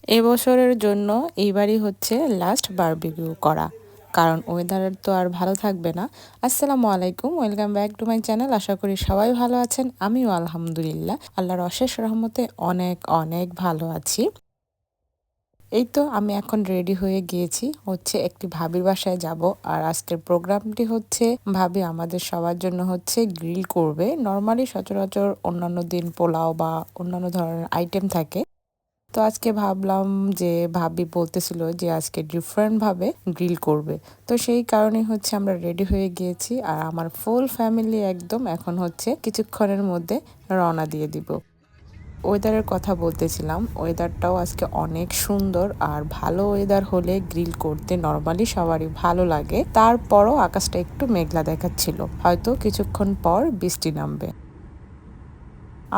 এবছরের জন্য এইবারই হচ্ছে লাস্ট বারবিকিউ করা, কারণ ওয়েদারের তো আর ভালো থাকবে না। আসসালামু আলাইকুম, welcome back to my channel. আশা করি সবাই ভালো আছেন, আমিও আলহামদুলিল্লাহ আল্লাহর অশেষ রহমতে অনেক অনেক ভালো আছি। এই তো আমি এখন রেডি হয়ে গিয়েছি, হচ্ছে একটি ভাবির বাসায় যাব। আর আজকের প্রোগ্রামটি হচ্ছে ভাবি আমাদের সবার জন্য হচ্ছে গ্রিল করবে। নর্মালি সচরাচর অন্যান্য দিন পোলাও বা অন্যান্য ধরনের আইটেম থাকে, তো আজকে ভাবলাম যে ভাবি বলতেছিল যে আজকে ডিফারেন্ট ভাবে গ্রিল করবে, তো সেই কারণে হচ্ছে আমরা রেডি হয়ে গিয়েছি। আর আমার ফুল ফ্যামিলি একদম এখন হচ্ছে কিছুক্ষণের মধ্যে রওনা দিয়ে দিব। ওয়েদারের কথা বলতেছিলাম, ওয়েদারটাও আজকে অনেক সুন্দর। আর ভালো ওয়েদার হলে গ্রিল করতে নর্মালি সবারই ভালো লাগে, তারপরও আকাশটা একটু মেঘলা দেখাচ্ছিল, হয়তো কিছুক্ষণ পর বৃষ্টি নামবে।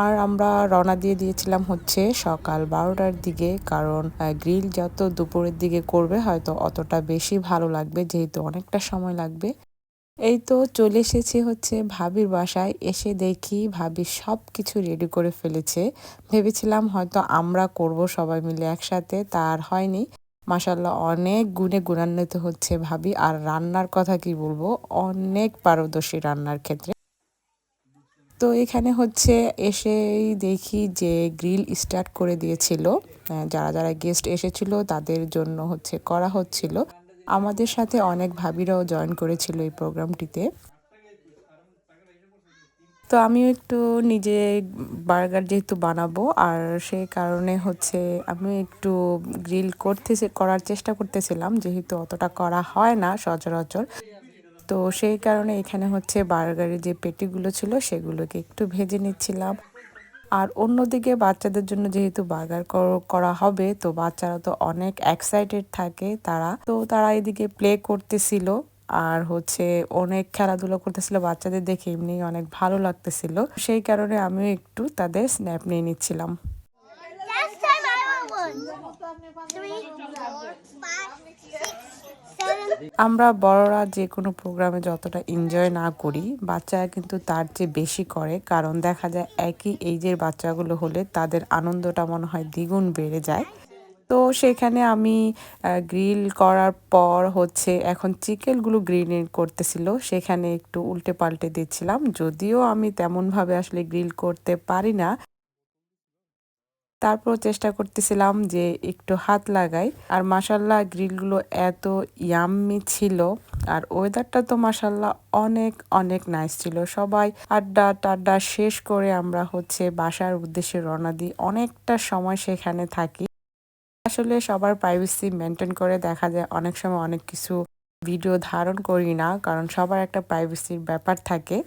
আর আমরা রওনা দিয়ে দিয়েছিলাম হচ্ছে সকাল 12টার দিকে, কারণ গ্রিল যত দুপুরের দিকে করবে হয়তো অতটা বেশি ভালো লাগবে, যেহেতু অনেকটা সময় লাগবে। এই তো চলে এসেছি হচ্ছে ভাবির বাসায়। এসে দেখি ভাবি সব কিছু রেডি করে ফেলেছে। ভেবেছিলাম হয়তো আমরা করব সবাই মিলে একসাথে, তার হয়নি। মাশাল্লাহ অনেক গুণে গুণান্বিত হচ্ছে ভাবি। আর রান্নার কথা কি বলবো, অনেক পারদর্শী রান্নার ক্ষেত্রে। তো এখানে হচ্ছে এসেই দেখি যে গ্রিল স্টার্ট করে দিয়েছিল। যারা যারা গেস্ট এসেছিল তাদের জন্য হচ্ছে করা হচ্ছিল। আমাদের সাথে অনেক ভাবিরাও জয়েন করেছিল এই প্রোগ্রামটিতে। তো আমিও একটু নিজে বার্গার যেহেতু বানাবো, আর সেই কারণে হচ্ছে আমি একটু গ্রিল করার চেষ্টা করতেছিলাম, যেহেতু অতটা করা হয় না সচরাচর। তো সেই কারণে এখানে হচ্ছে বার্গারের যে পেটিগুলো ছিল সেগুলোকে একটু ভেজে নিচ্ছিলাম। আর অন্যদিকে বাচ্চাদের জন্য যেহেতু বার্গার করা হবে, তো বাচ্চারা তো অনেক এক্সাইটেড থাকে, তারা এদিকে প্লে করতেছিল। আর হচ্ছে অনেক খেলাধুলা করতেছিল, বাচ্চাদের দেখে এমনি অনেক ভালো লাগতেছিল। সেই কারণে আমিও একটু তাদের স্ন্যাপ নিয়ে নিচ্ছিলাম। Last time I won. 3, 4, 5, 6, 7. আমরা বড়রা যে কোনো প্রোগ্রামে যতটা এনজয় না করি, বাচ্চারা কিন্তু তার চেয়ে বেশি করে, কারণ দেখা যায় একই এইজের বাচ্চাগুলো হলে তাদের আনন্দটা মনে হয় দ্বিগুণ বেড়ে যায়। তো সেখানে আমি গ্রিল করার পর হচ্ছে এখন চিকেনগুলো গ্রিল করতেছিল, সেখানে একটু উল্টে পাল্টে দিচ্ছিলাম। যদিও আমি তেমনভাবে আসলে গ্রিল করতে পারি না, তারপর চেষ্টা করতেছিলাম যে একটু হাত লাগাই। আর মাশাল্লাহ গ্রিলগুলো এত ইয়াম্মি ছিল। আর ওয়েদারটা তো মাশাল্লাহ অনেক অনেক নাইস ছিল। সবাই আড্ডা টাড্ডা শেষ করে আমরা হচ্ছে বাসার উদ্দেশ্যে রওনা দিই। অনেকটা সময় সেখানে থাকি। আসলে সবার প্রাইভেসি মেনটেন করে দেখা যায় অনেক সময় অনেক কিছু ভিডিও ধারণ করি না, কারণ সবার একটা প্রাইভেসির ব্যাপার থাকে।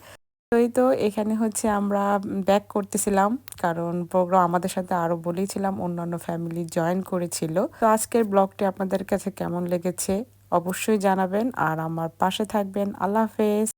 তো এই তো এখানে হচ্ছে আমরা ব্যাক করতেছিলাম, কারণ প্রোগ্রাম আমাদের সাথে আরো বলেছিলাম অন্যান্য ফ্যামিলি জয়েন করেছিল। তো আজকের ব্লগটি আপনাদের কাছে কেমন লেগেছে অবশ্যই জানাবেন, আর আমার পাশে থাকবেন। আল্লাহ হাফেজ।